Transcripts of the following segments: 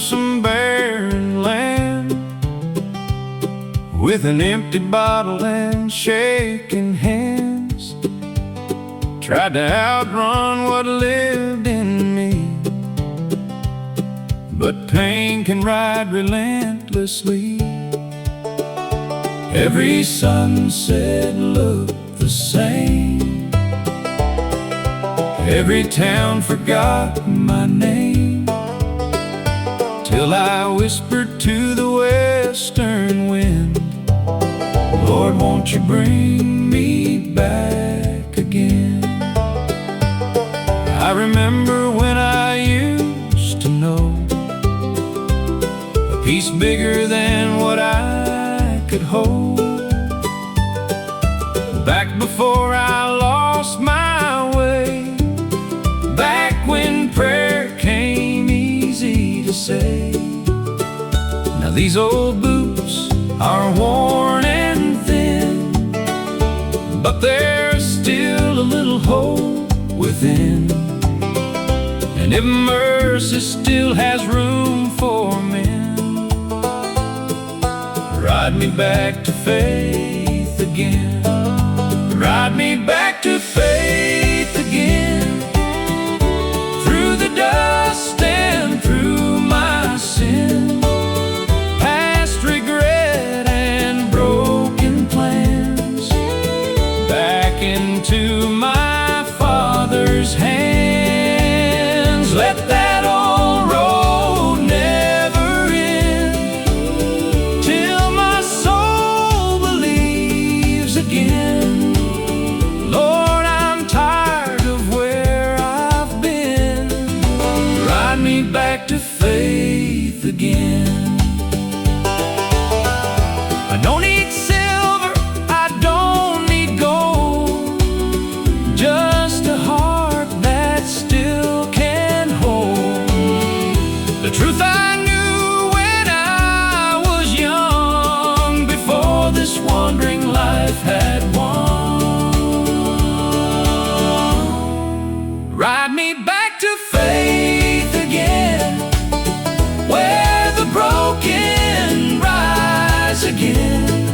some barren land, with an empty bottle and shaking hands. Tried to outrun what lived in me, but pain can ride relentlessly. Every sunset looked the same, every town forgot my name, till I whispered to the western wind, Lord, won't you bring me back again? I remember when I used to know a peace bigger than what I could hold. Back before I lost my way, back when prayer came easy to say. Now these old boots are worn and thin, but there's still a little hope within. And if mercy still has room for men, ride me back to faith again. Ride me back to faith again, through the dust and through my sin, past regret and broken plans, back into my Father's hands. Let that old road never end, till my soul believes again. Lord, I'm tired of where I've been. Ride me back to faith again. I don't need silver, I don't need gold, just a heart that still can hold the truth I knew when I was young, before this wandering life had won. Ride me back to faith again, where the broken rise again,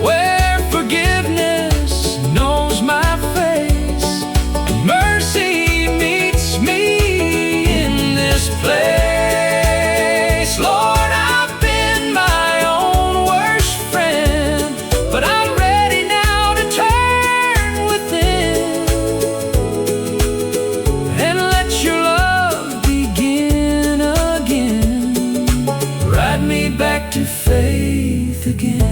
where forgiveness knows my face, and mercy meets me in this place. Lord, I've been my own worst friend, but I'm ready now to turn within and let your love begin again. Ride me back to faith again.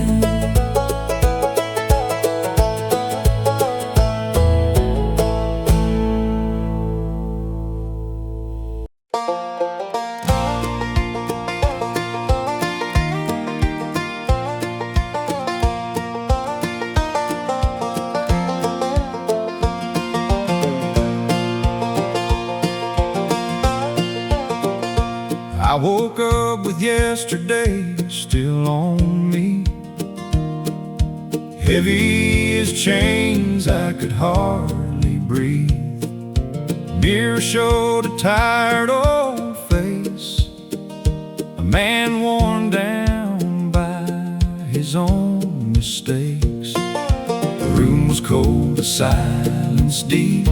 I woke up with yesterday still on me, heavy as chains, I could hardly breathe. Mirror showed a tired old face, a man worn down by his own mistakes. The room was cold, the silence deep.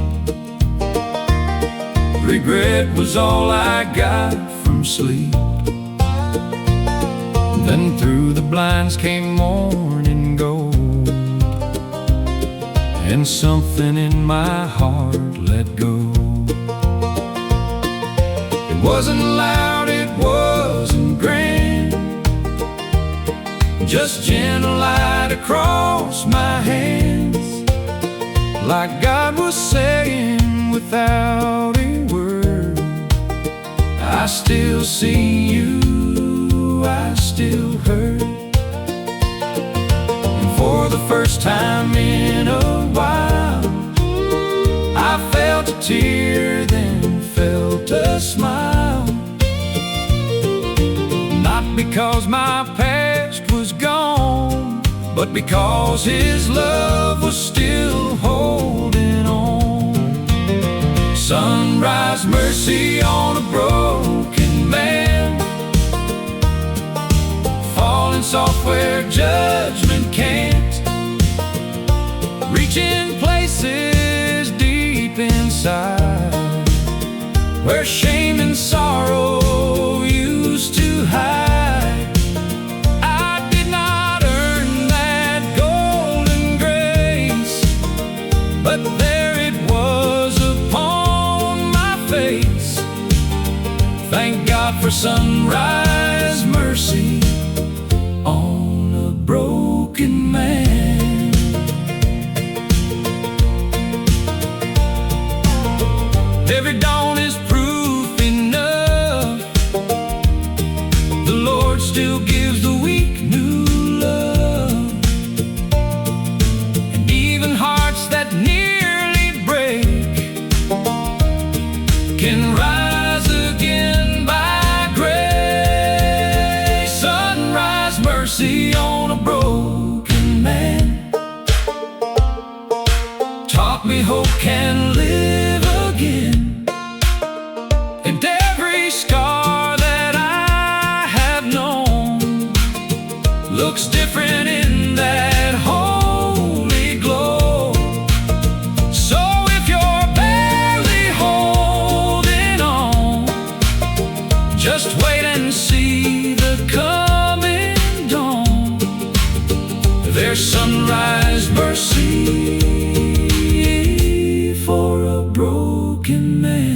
Regret was all I got from sleep. Then through the blinds came morning gold, and something in my heart let go. It wasn't loud, it wasn't grand, just gentle light across my hands, like God was saying without a word, I still see you, I still hurt. And for the first time in a while, I felt a tear, then felt a smile. Not because my past was gone, but because His love was still holding on. Sunrise mercy on a broken man, soft where judgment can't, reaching places deep inside where shame and sorrow used to hide. I did not earn that golden grace, but there it was upon my face. Thank God for sunrise mercy on a broken man. Every dawn is proof enough. The Lord still gives the weak new love, and even hearts that nearly break can rise again by grace. Sunrise mercy on a broken man taught me hope can live again. And every scar that I have known looks different in that holy glow. So if you're barely holding on, just wait and see the coming dawn. There's sunrise mercy for a broken man.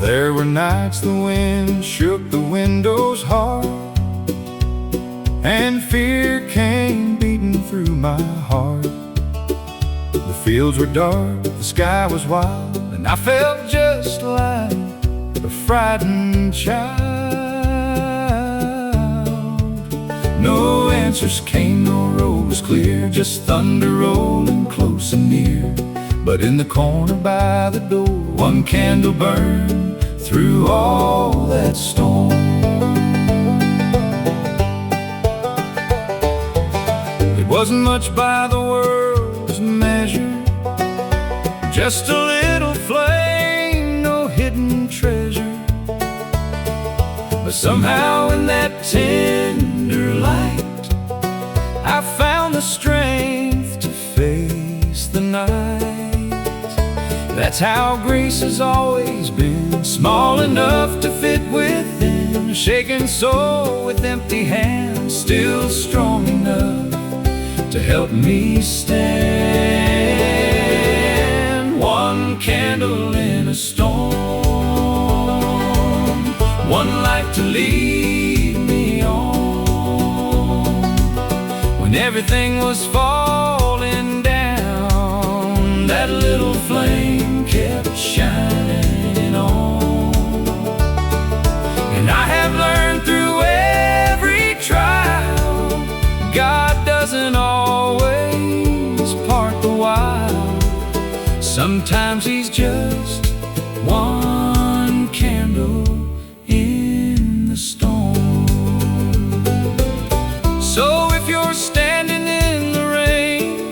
There were nights the wind shook the windows hard, and fear came beating through my heart. The fields were dark, the sky was wild, and I felt just like a frightened child. No answers came, no road was clear, just thunder rolling close and near. But in the corner by the door, one candle burned through all that storm. It wasn't much by the world's measure, just a little flame, no hidden treasure. But somehow in that tender light, I found the strength to face the night. That's how grace has always been, small enough to fit within a shaken soul with empty hands, still strong enough to help me stand. One candle in a storm, one light to lead me on. When everything was falling down, that little flame kept shining on. And I have learned through every trial, God doesn't always part the while. Sometimes He's just one candle in the storm. So if you're standing in the rain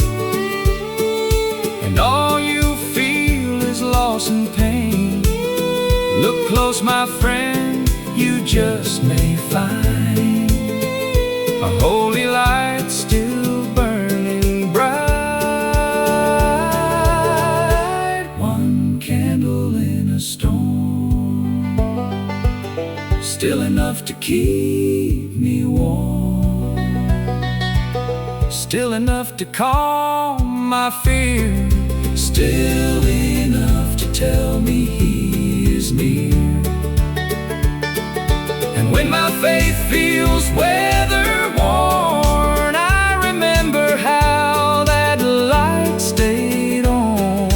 and all you feel is loss and pain, look close, my friend, you just may find a holy light still burning bright. One candle in a storm, still enough to keep me warm, still enough to calm my fear, still enough to tell me He is near. And when my faith feels weather worn, I remember how that light stayed on.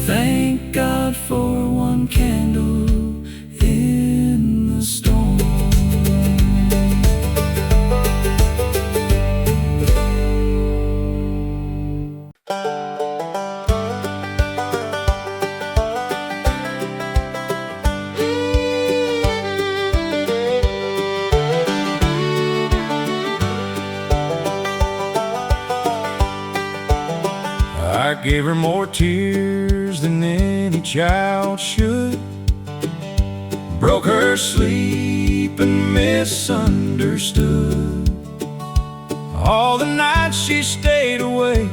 Thank God for one gave her more tears than any child should, broke her sleep and misunderstood. All the nights she stayed awake,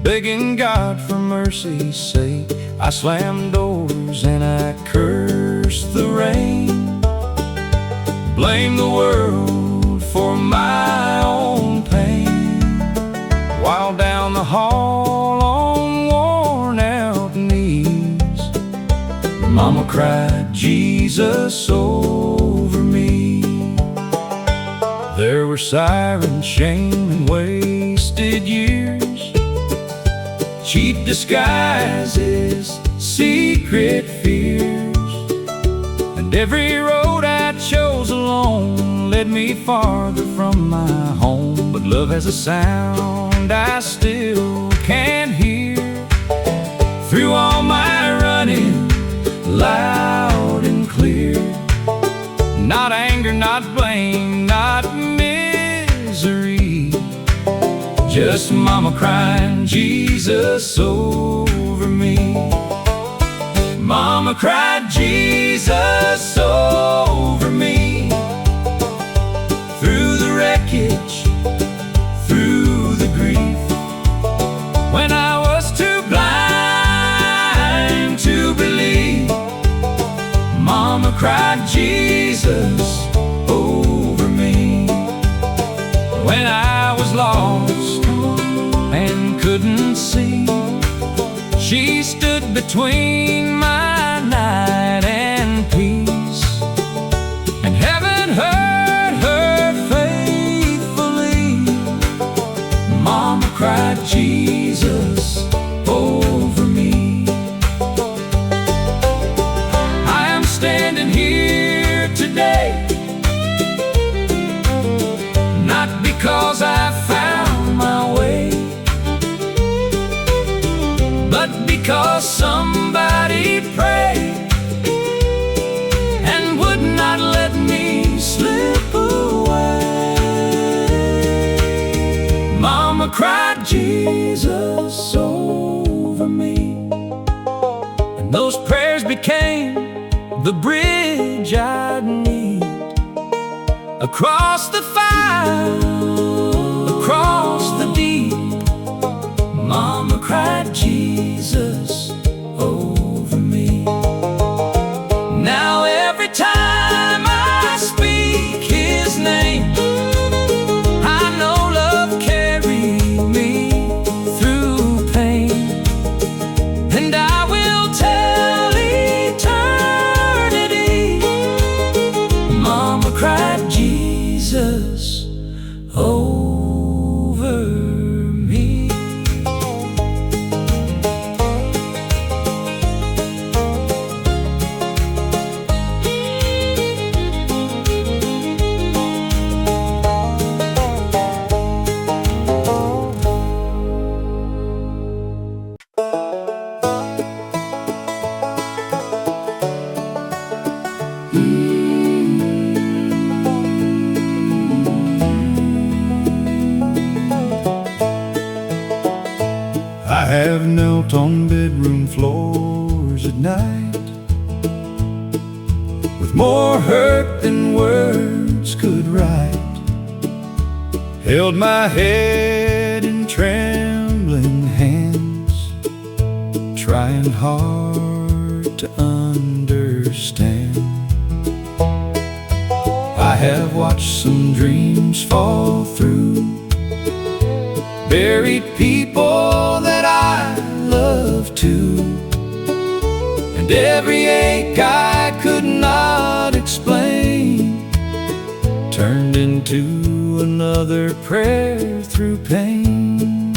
begging God for mercy's sake. I slammed doors and I cursed the rain, blamed the world for my own pain, while down the hall on worn out knees, Mama cried Jesus over me. There were sirens, shame, and wasted years, cheap disguises, secret fears, and every road I chose alone led me farther from my home. But love has a sound I still can't hear through all my running, loud and clear. Not anger, not blame, not misery, just Mama crying Jesus over me. Mama cried Jesus over me, through the wreckage, through the grief, when I was too blind to believe. Mama cried Jesus over me. When I was lost and couldn't see, she stood between my night and peace, and heaven heard her faithfully. Mama cried Jesus over me. I am standing here today, not because I found my way, but because somebody prayed and would not let me slip away. Mama cried Jesus over me, and those prayers became the bridge I'd need across the fire, across the deep. Mama cried Jesus over me. Now every time I speak His name, I know love carried me through pain, and I will tell eternity, Mama cried Jesus over me. I have knelt on bedroom floors at night, with more hurt than words could write, held my head in trembling hands, trying hard to understand. I have watched some dreams fall through, buried people that I love too, and every ache I could not explain turned into another prayer through pain.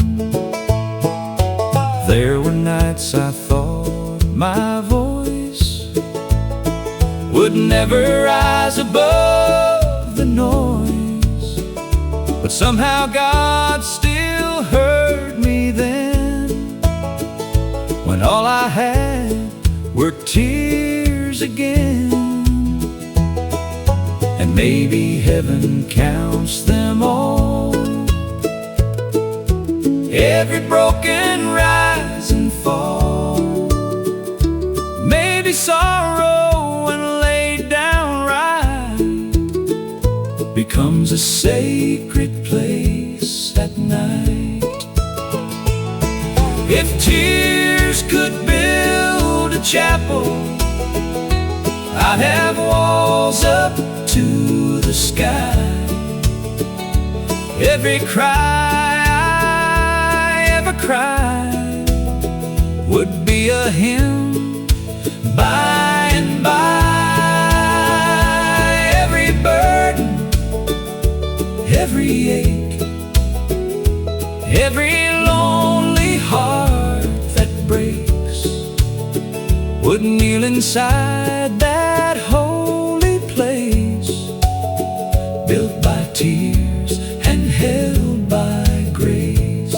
There were nights I thought my voice would never rise above the noise, but somehow God still heard me then, when all I had were tears again. And maybe heaven counts them all, every broken rise and becomes a sacred place at night. If tears could build a chapel, I'd have walls up to the sky. Every cry I ever cried would be a hymn by and by. Every burden, every ache, every lonely heart that breaks would kneel inside that holy place, built by tears and held by grace.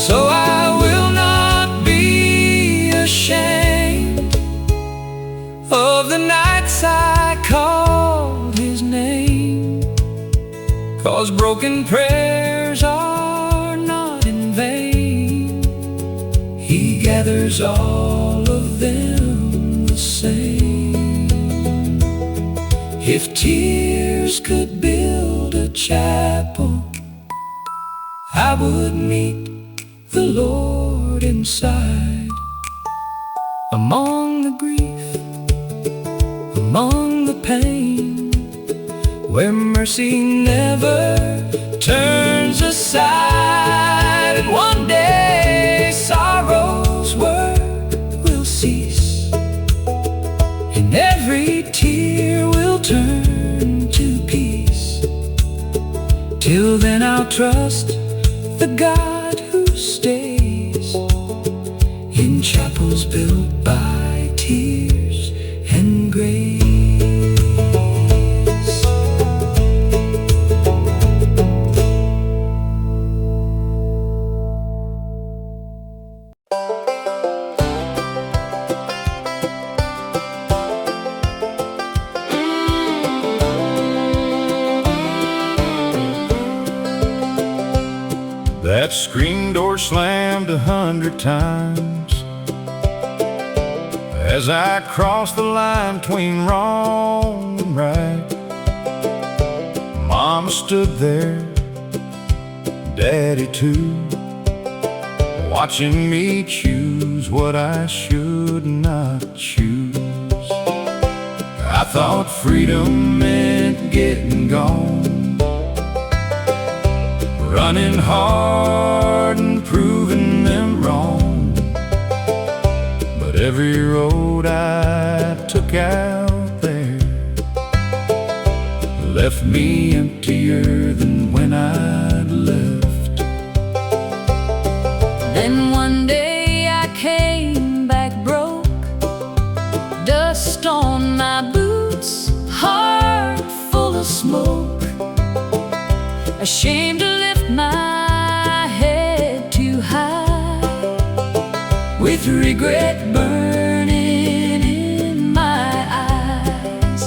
So I will not be ashamed of the nights I called His name, 'cause broken prayers are not in vain. He gathers all of them the same. If tears could build a chapel, I would meet the Lord inside, among the grief, among the pain, where mercy never turns aside. And one day sorrow's work will cease, and every tear will turn to peace. Till then I'll trust the God who stays in chapels built by tears and grace. That screen door slammed 100 times as I crossed the line between wrong and right. Mama stood there, Daddy too, watching me choose what I should not choose. I thought freedom meant getting gone, running hard and proving them wrong. But every road I took out there left me emptier than when I'd left. Then one day I came back broke, dust on my boots, heart full of smoke, ashamed to lift my head too high, with regret burning in my eyes.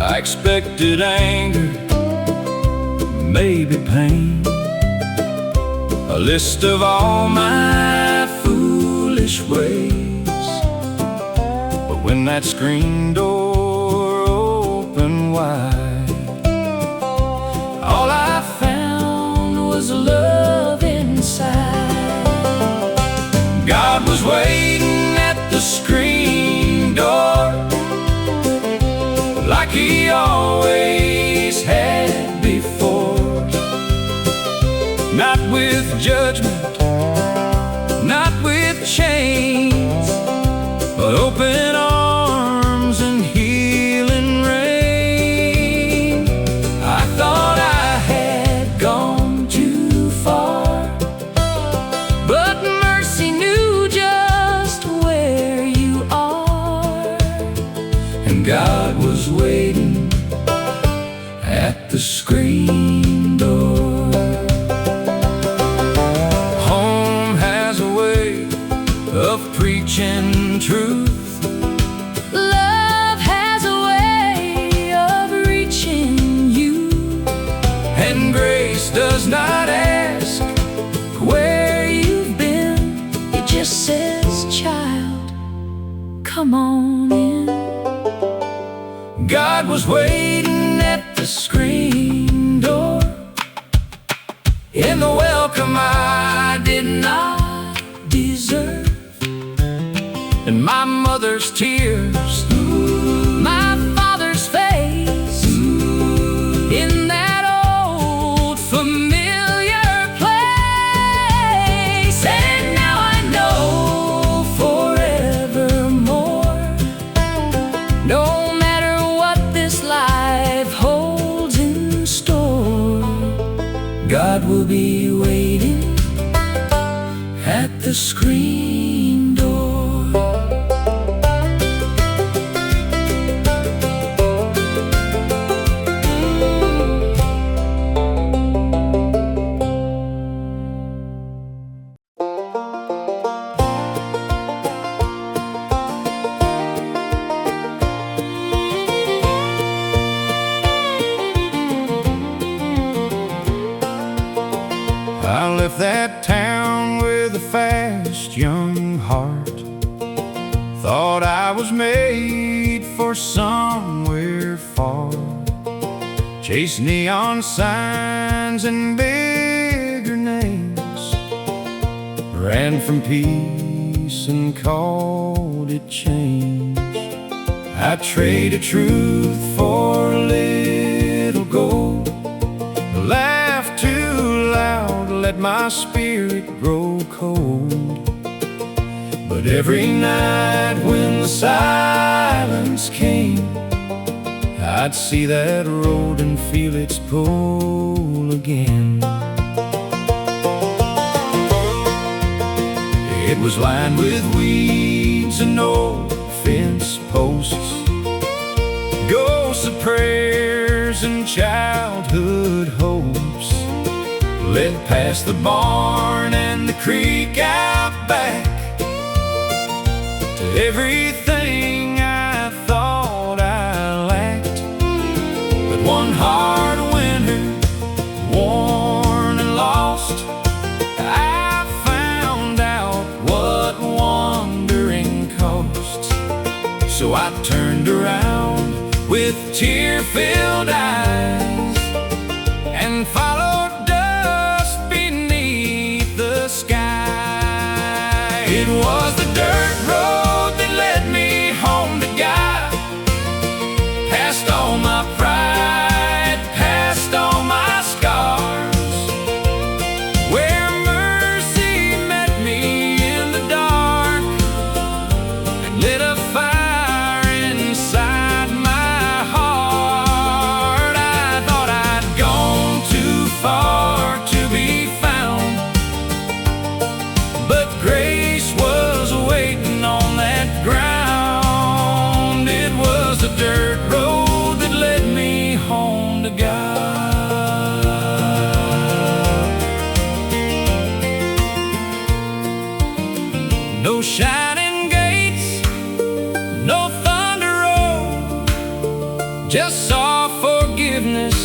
I expected anger, maybe pain, a list of all my foolish ways. But when that screen door opened wide, all I found was love inside. God was waiting at the screen door, like He always had before. Not with judgment, not with chains, but open arms and healing rain. I thought I had gone too far, but mercy knew just where you are. And God was waiting at the screen door. Home has a way of preaching truth. Love has a way of reaching you, And grace does not ask come on in. God was waiting at the screen door, in the welcome I did not deserve. And my mother's tears, my father's face, in that old familiar place. And now I know forevermore, no matter what this life holds in store, God will be waiting at the screen door. I left that town with a fast young heart. Thought I was made for somewhere far. Chased neon signs and bigger names. Ran from peace and called it change. I traded truth for a little gold. Laughed too loud, let my spirit grow cold. But every night when the silence came, I'd see that road and feel its pull again. It was lined with weeds and old fence posts, ghosts of prayers and childhood hopes. Led past the barn and the creek out back to everything I thought I lacked. But one hard winter, worn and lost, I found out what wandering costs. So I turned around with tear-filled eyes and followed dust beneath the sky. It was the dirt road that led me home to God, past all my pride, past all my scars, where mercy met me in the dark and lit a fire inside my heart. I thought I'd gone too far to be found, but grace was waiting on that ground. It was the dirt road that led me home to God. No shining gates, no thunder road, just saw forgiveness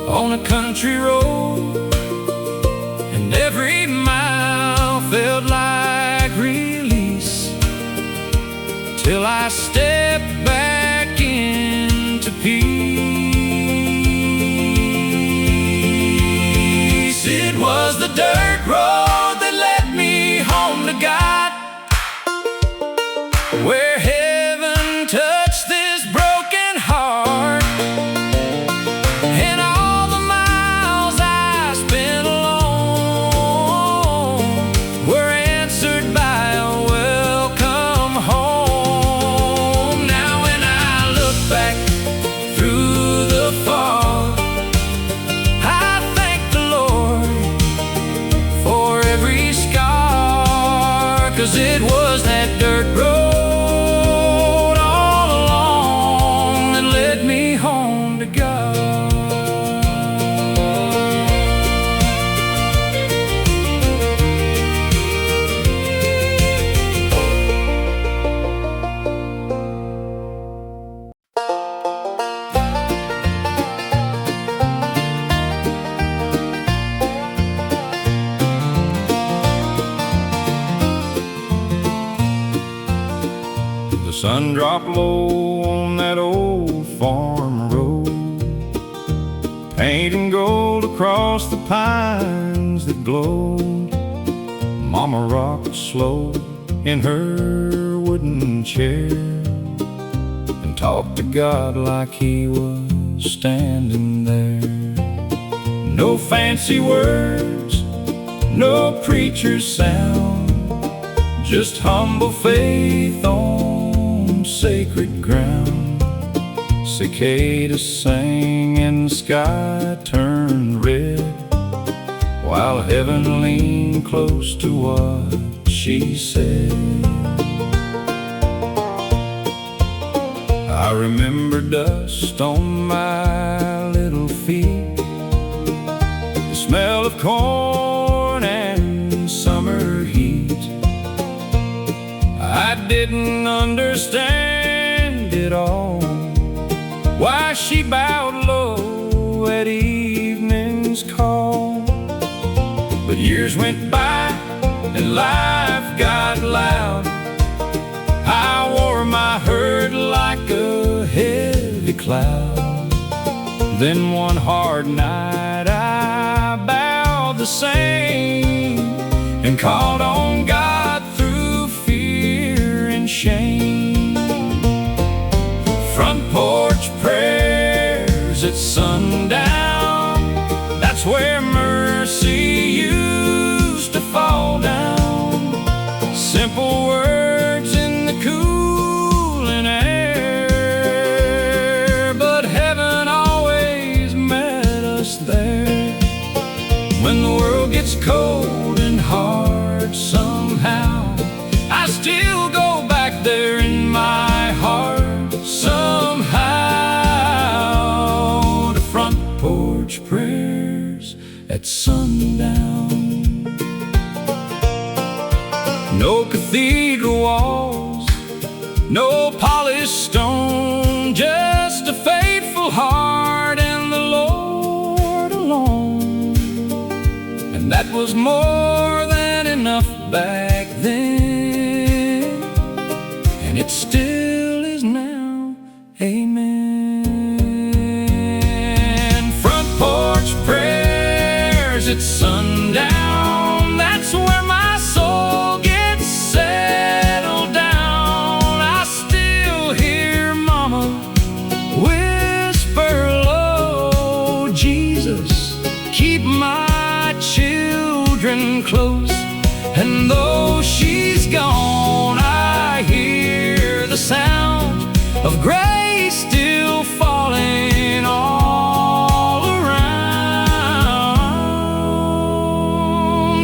on a country road. And every mile felt like release, till I stepped back into peace. It was the dirt road that led me home to God, where heaven touched this broken heart. And all the miles I spent alone were answered by a welcome home. sun dropped low on that old farm road, painting gold across the pines that glowed. Mama rocked slow in her wooden chair and talked to God like He was standing there. No fancy words, no preacher's sound, just humble faith on sacred ground. Cicadas sang and the sky turned red, while heaven leaned close to what she said. I remember dust on my little feet, the smell of corn and summer heat. I didn't understand it all, why she bowed low at evening's call. But years went by and life got loud. I wore my hurt like a heavy cloud. Then one hard night I bowed the same and called on God through fear and shame. Front porch prayers at sundown, that's where mercy used to fall down. Simple words in the cooling air, but heaven always met us there. When the world gets cold and hard somehow, I still go back there in my heart somehow, to front porch prayers at sundown. No cathedral walls, no polished stone, just a faithful heart and the Lord alone. And that was more than enough back then, and it still is now. Amen. Front porch prayers at sundown, that's where my soul gets settled down. I still hear Mama whisper low, Jesus, keep my children close. And though she's gone, I hear the sound of grace still falling all around.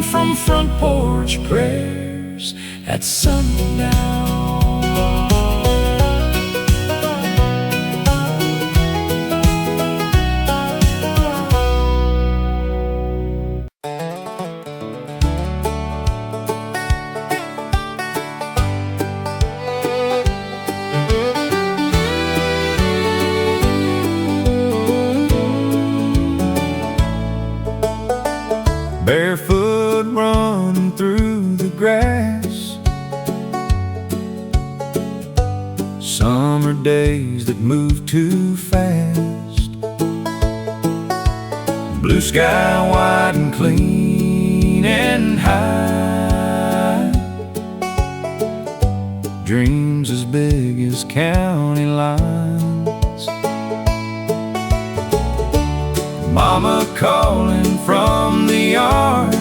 From front porch prayers at sundown. Barefoot running through the grass, summer days that move too fast. Blue sky wide and clean and high, dreams as big as county lines. Mama calling from the yard,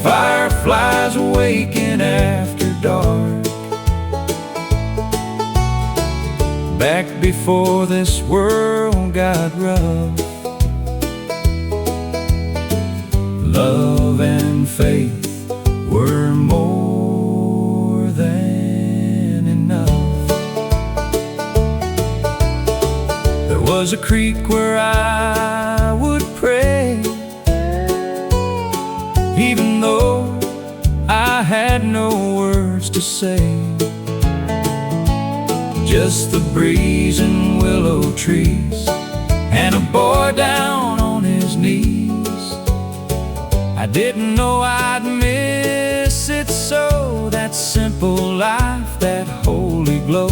fireflies waking after dark. Back before this world got rough, love and faith were more than enough. There was a creek where I would pray, even though I had no words to say. Just the breeze and willow trees, and a boy down on his knees. I didn't know I'd miss it so, that simple gospel life, that holy glow.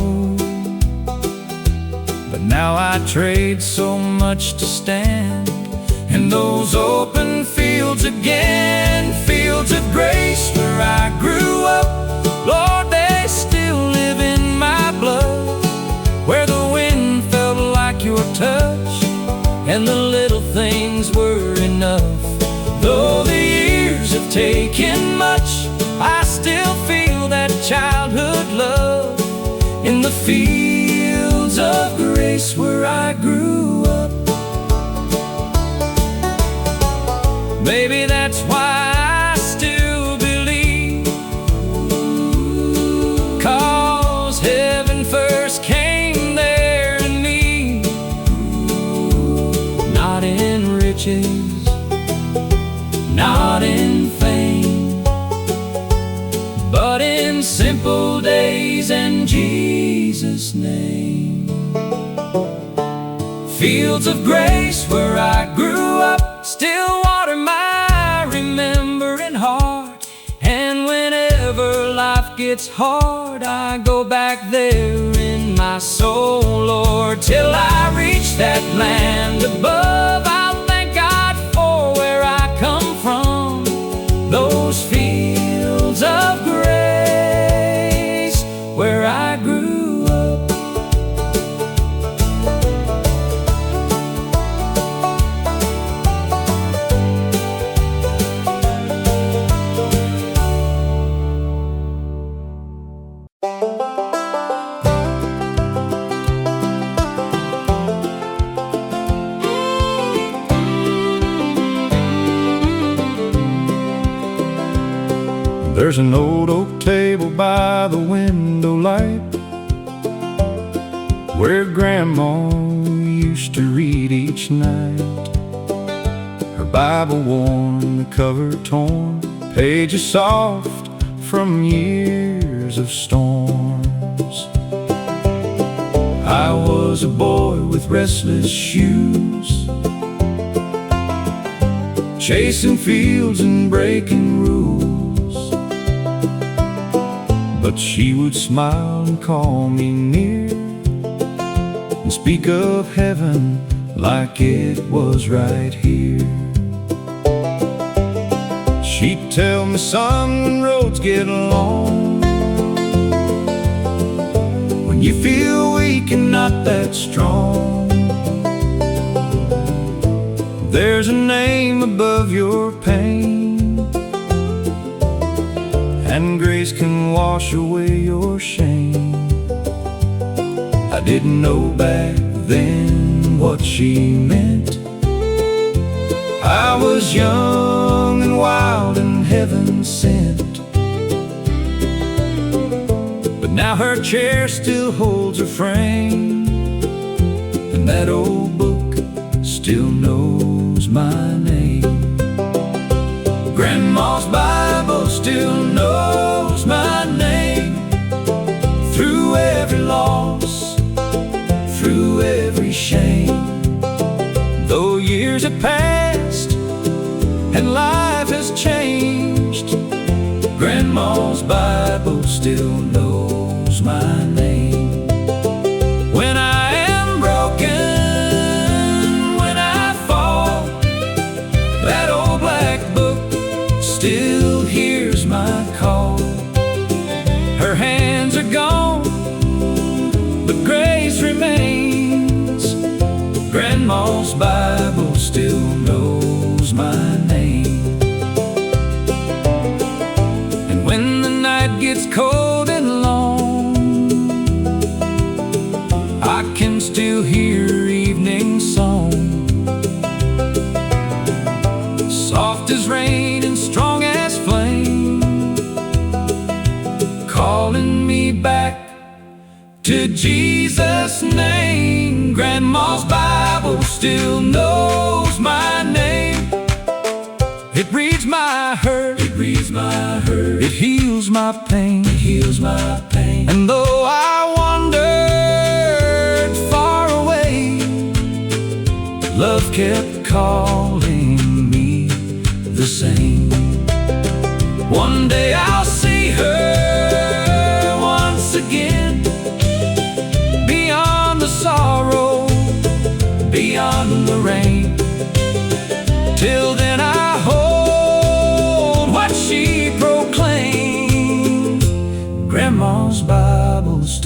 But now I trade so much to stand in those open fields again, fields of grace where I grew up. Lord, they still live in my blood, where the wind felt like your touch, and the little things were enough. Though the years have taken much, I still feel that childhood love in the fields of grace where I grew up. Maybe that's why I still believe, 'cause heaven first came there to me. Not in riches, not in fame, but in simple days and Jesus' name. Fields of grace where I grew up, still water my remembering heart. And whenever life gets hard, I go back there in my soul, Lord, till I reach that land above. I'll thank God for where I come from, those fields of grace where I grew up. There's an old oak table by the window light, where Grandma used to read each night. Her Bible worn, the cover torn, pages soft from years of storms. I was a boy with restless shoes, chasing fields and breaking rules. But she would smile and call me near, and speak of heaven like it was right here. She'd tell me, son, when roads get long, when you feel weak and not that strong, there's a name above your pain, and grace can wash away your shame. I didn't know back then what she meant. I was young and wild and heaven sent. But now her chair still holds her frame, and that old book still knows my name. Grandma's Bible still knows my name. Through every loss, through every shame, though years have passed and life has changed, Grandma's Bible still knows my name. When I am broken, when I fall, that old black book still hears my call. Her hands are gone, but grace remains. Grandma's Bible still knows my name. And when the night gets cold and long, I can still hear her evening song, soft as rain and strong as flame, calling me back to Jesus' name. Grandma's Bible still knows my name. It reads my hurt, it reads my hurt, it heals my pain, it heals my pain. And though I wandered far away, love kept calling me the same. One day I'll see her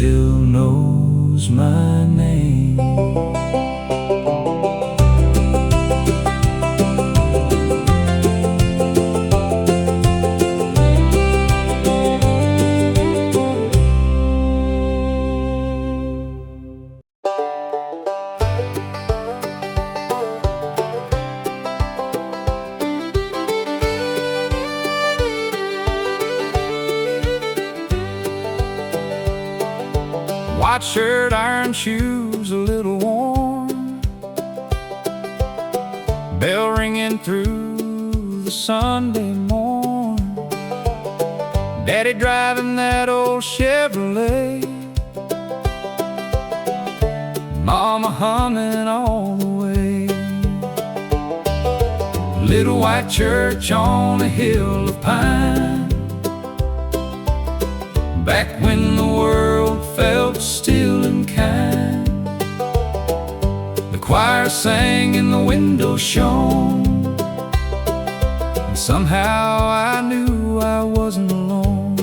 still knows my name. White shirt, iron shoes, a little worn, bell ringing through the Sunday morn, Daddy driving that old Chevrolet, Mama humming all the way. Little white church on a hill of pine, back when the world felt still and kind. The choir sang and the window shone, and somehow I knew I wasn't alone.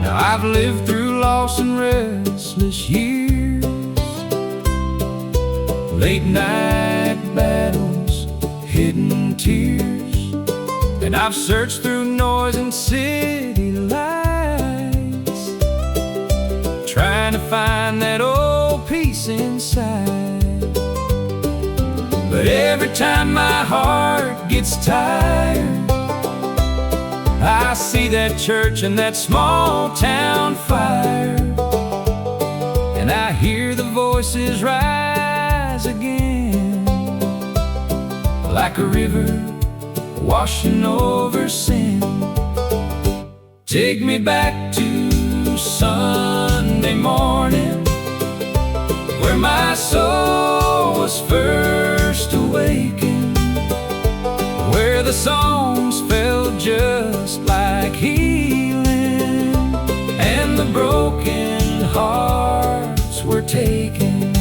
Now I've lived through lost and restless years, late night battles, hidden tears, and I've searched through noise and city lights, trying to find that old peace inside. But every time my heart gets tired, I see that church and that small town fire, and I hear the voices rise again, like a river washing over sin. Take me back to Sunday morning, where my soul was first awakened, where the songs felt just like healing, and the broken hearts were taken.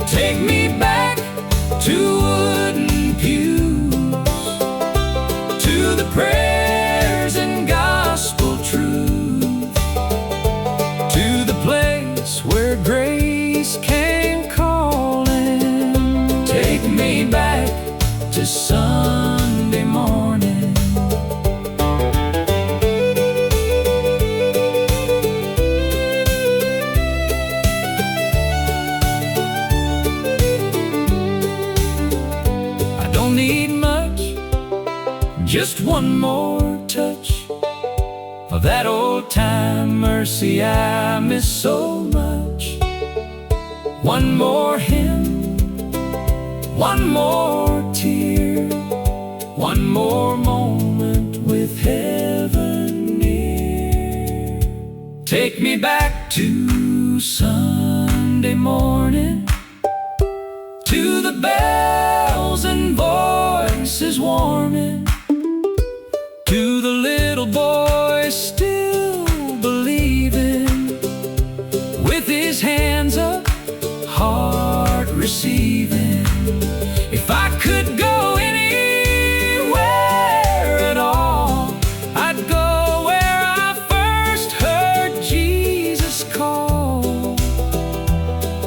Take me back to wooden pews, to the prayers and gospel truth, to the place where grace came calling. Take me back to Sunday morning. I don't need much, just one more touch of that old time mercy I miss so much. One more hymn, one more tear, one more moment with heaven near. Take me back to Sunday morning, to the bells and voices warming, to the little boy still believing, with his hands up, heart receiving. If I could go anywhere at all, I'd go where I first heard Jesus call.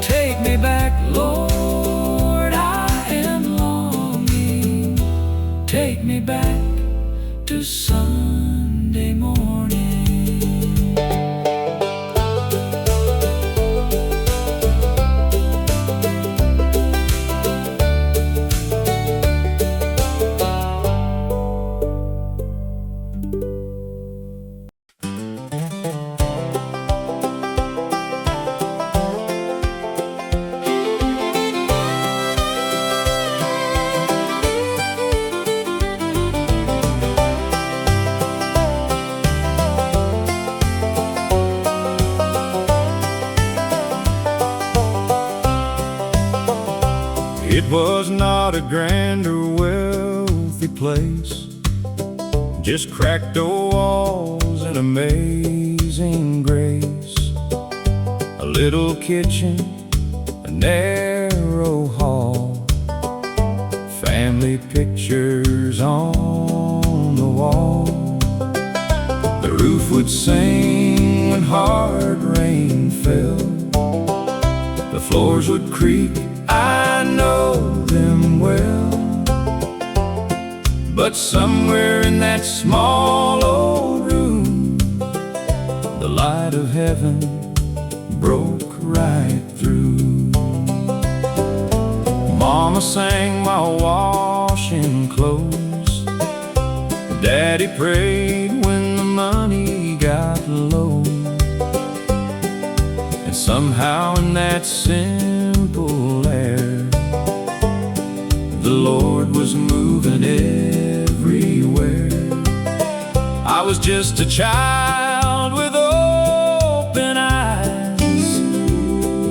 Take me back, Lord, I am longing. Take me back to Sunday morning. It was not a grand or wealthy place, just cracked old walls and amazing grace. A little kitchen, a narrow hall, family pictures on the wall. The roof would sing when hearts floors would creak, I know them well. But somewhere in that small old room, the light of heaven broke right through. Mama sang while washing clothes. Daddy prayed when the money got low. And somehow in that simple air, the Lord was moving everywhere. I was just a child with open eyes,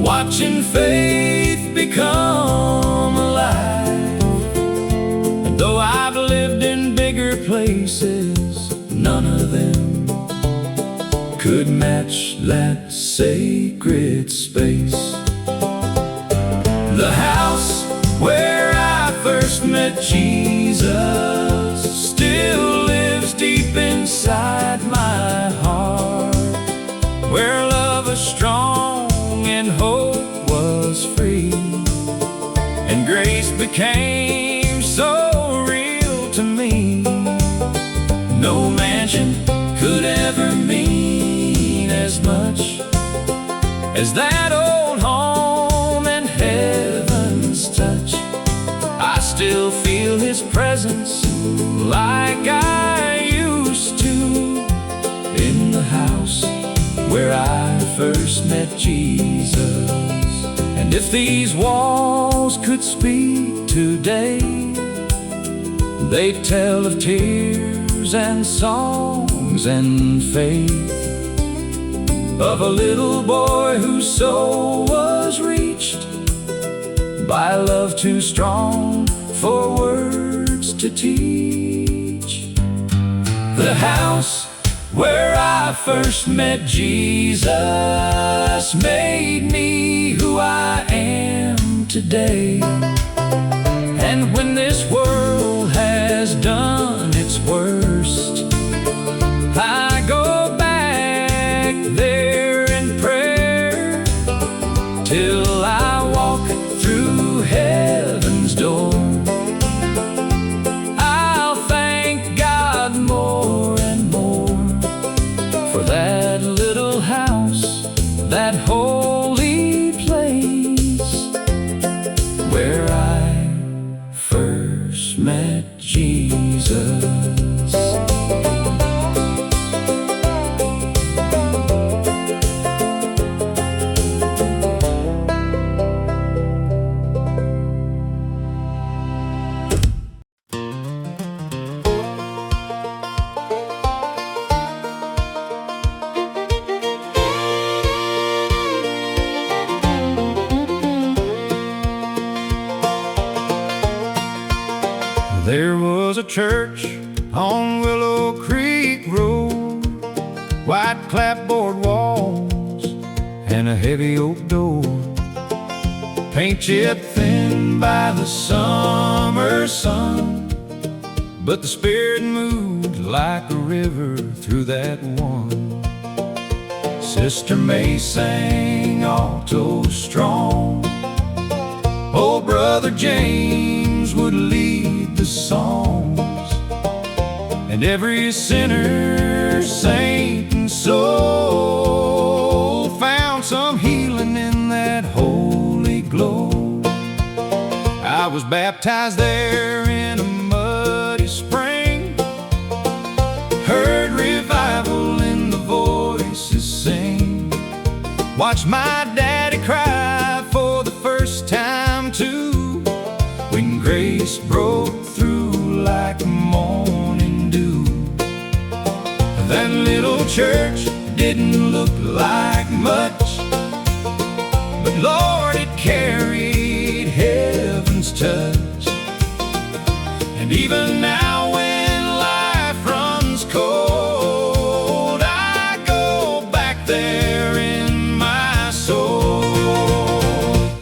watching faith become alive. And though I've lived in bigger places, none of them could match that sacred space. The house where I first met Jesus still lives deep inside my heart, where love was strong and hope was free, and grace became so real to me. No mansion could ever mean as much as that old home and heaven's touch. I still feel His presence like I used to in the house where I first met Jesus. And if these walls could speak today, they'd tell of tears and songs and faith, of a little boy whose soul was reached by love too strong for words to teach. The house where I first met Jesus made me who I am today. And when this world has done its worst, I go back there in prayer till I walk through heaven's door. I'll thank God more and more for that little house, that holy place where I first met Jesus. There was a church on Willow Creek Road, white clapboard walls and a heavy oak door, paint chipped thin by the summer sun. But the Spirit moved like a river through that one. Sister May sang alto strong, old Brother James would lead the songs, and every sinner, saint, and soul found some healing in that holy glow. I was baptized there in a muddy spring, heard revival in the voices sing, watched my daddy cry for the first time too, when grace broke through like morning dew. That little church didn't look like much, but Lord, it carried heaven's touch. And even now when life runs cold, I go back there in my soul.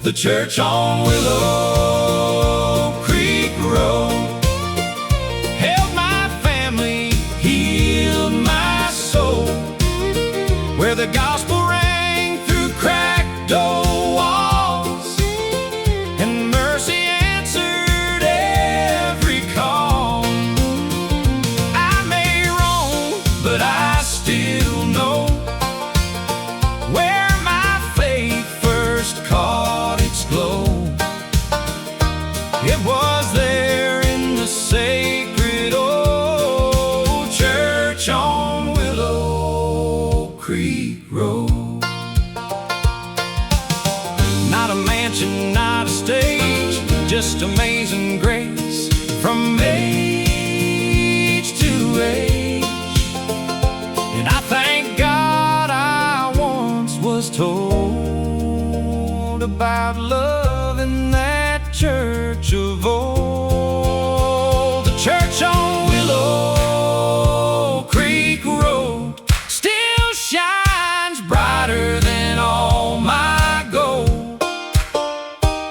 The church on Willow Creek Road held my family, healed my soul, where the gospel rang through cracked old walls just amazing grace from age to age. And I thank God I once was told about love in that church of old. The church on Willow Creek Road still shines brighter than all my gold.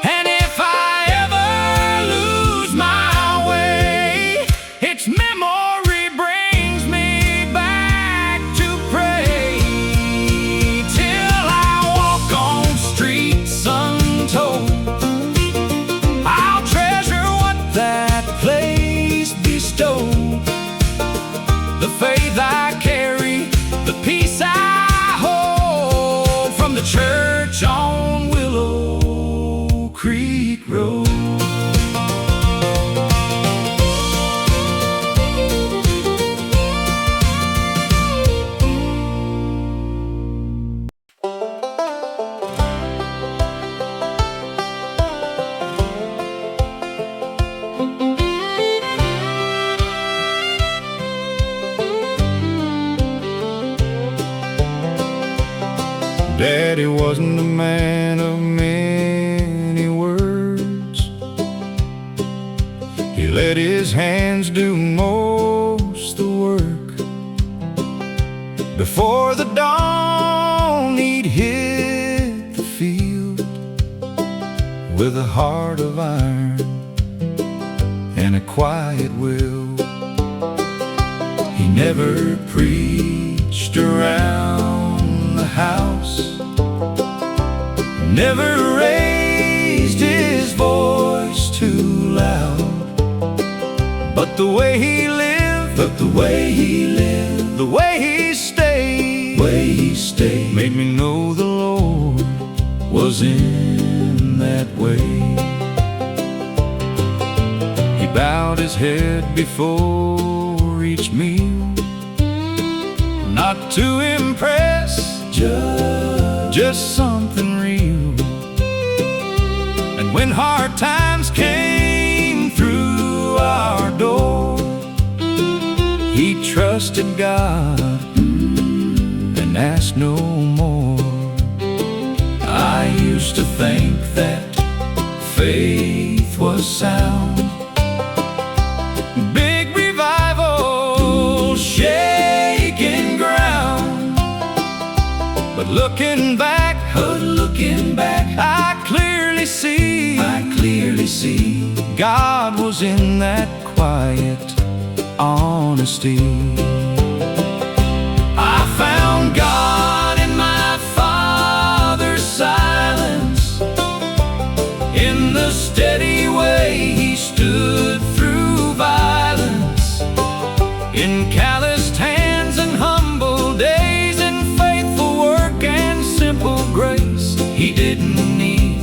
And if I ever lose my way, its memory brings me back to pray. Till I walk on streets untold, I'll treasure what that place bestowed. The faith I carry, the peace I hold, from the church on Willow Creek Road. Daddy wasn't a man of many words. He let his hands do most the work. Before the dawn he'd hit the field with a heart of iron and a quiet will. He never preached around the house, never raised his voice too loud. But the way he lived, the way he stayed, made me know the Lord was in that way. He bowed his head before each meal, not to impress, just something real. And when hard times came through our door, he trusted God and asked no more. I used to think that faith was sound, big revival, shaking ground. But looking back, I clearly see God was in that quiet honesty. I found God in my Father's silence, in the steady way he stood through violence, in calloused hands and humble days, in faithful work and simple grace. He didn't need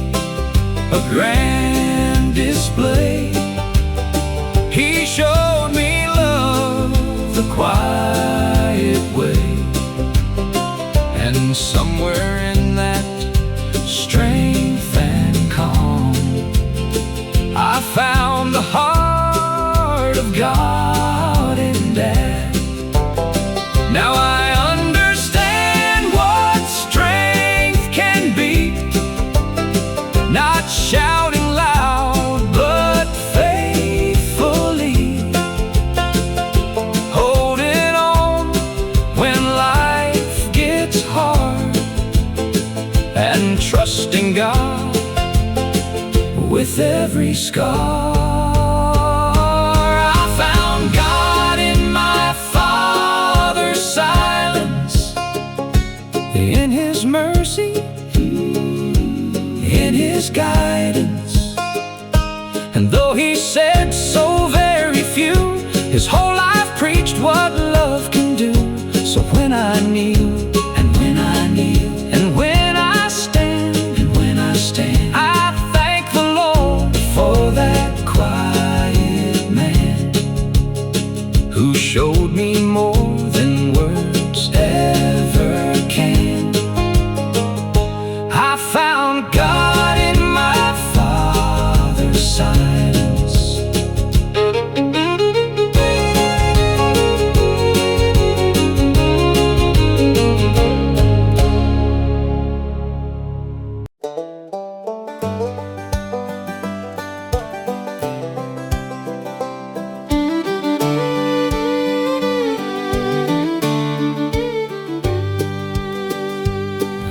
a grand display. He showed me love the quiet way. And somewhere in that strength and calm, I found the heart of God in Dad. Now I understand what strength can be, not shouting loud, but faithfully holding on when life gets hard, and trusting God with every scar. I found God in my Father's silence, in his mercy, in his guidance. And though he said so very few, his whole life preached what love can do. So when I kneel, and when I kneel, and when I stand, and when I stand, I thank the Lord for that quiet man who showed me more than words ever can. I found God in my Father's silence,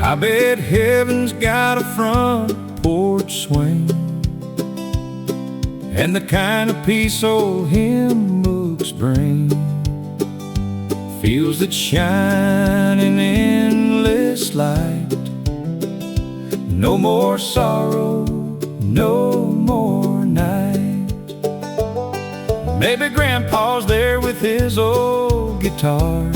I bet heaven's got a front porch swing, and the kind of peace old hymn books bring, fields that shine in endless light. No more sorrow, no more night. Maybe Grandpa's there with his old guitar,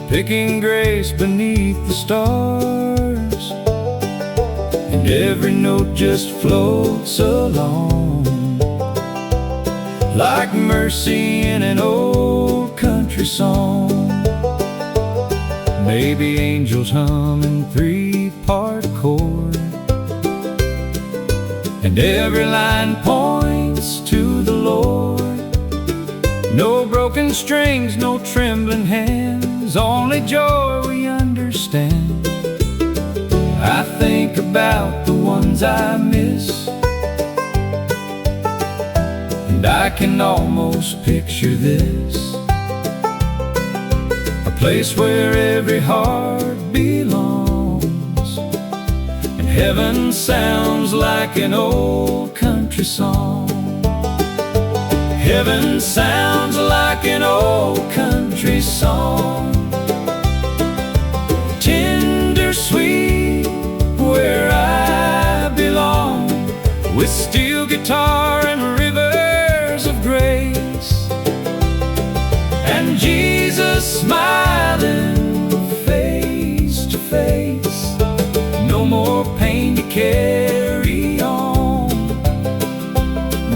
picking grace beneath the stars, and every note just floats along like mercy in an old country song. Maybe angels hum in three-part chord, and every line points to the Lord. No broken strings, no trembling hands, only joy we understand. I think about the ones I miss, and I can almost picture this, a place where every heart belongs, and heaven sounds like an old country song. Heaven sounds like an old country song, tender, sweet, where I belong, with steel guitar and rivers of grace, and Jesus smiling face to face. No more pain to carry on,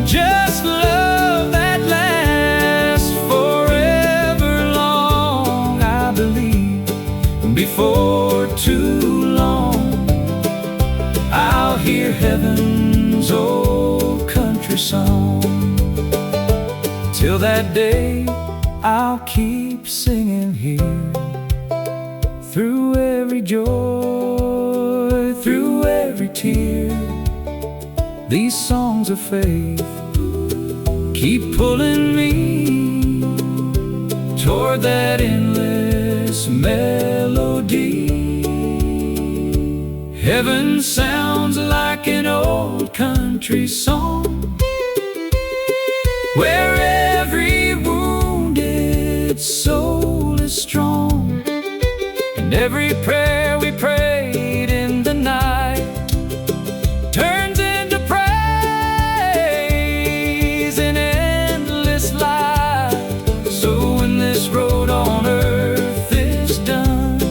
just love that lasts forever long. I believe before too long I'll hear heaven's old country song. Till that day I'll keep singing here, through every joy, through every tear. These songs of faith keep pulling me toward that endless melody. Heaven sounds like an old country song, where every wounded soul is strong, and every prayer we prayed in the night turns into praise in endless light. So when this road on earth is done,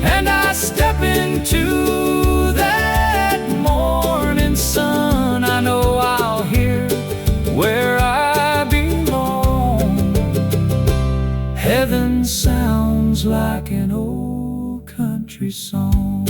and I step into that morning sun, I know I'll hear where I belong. Heaven sounds like an old country song.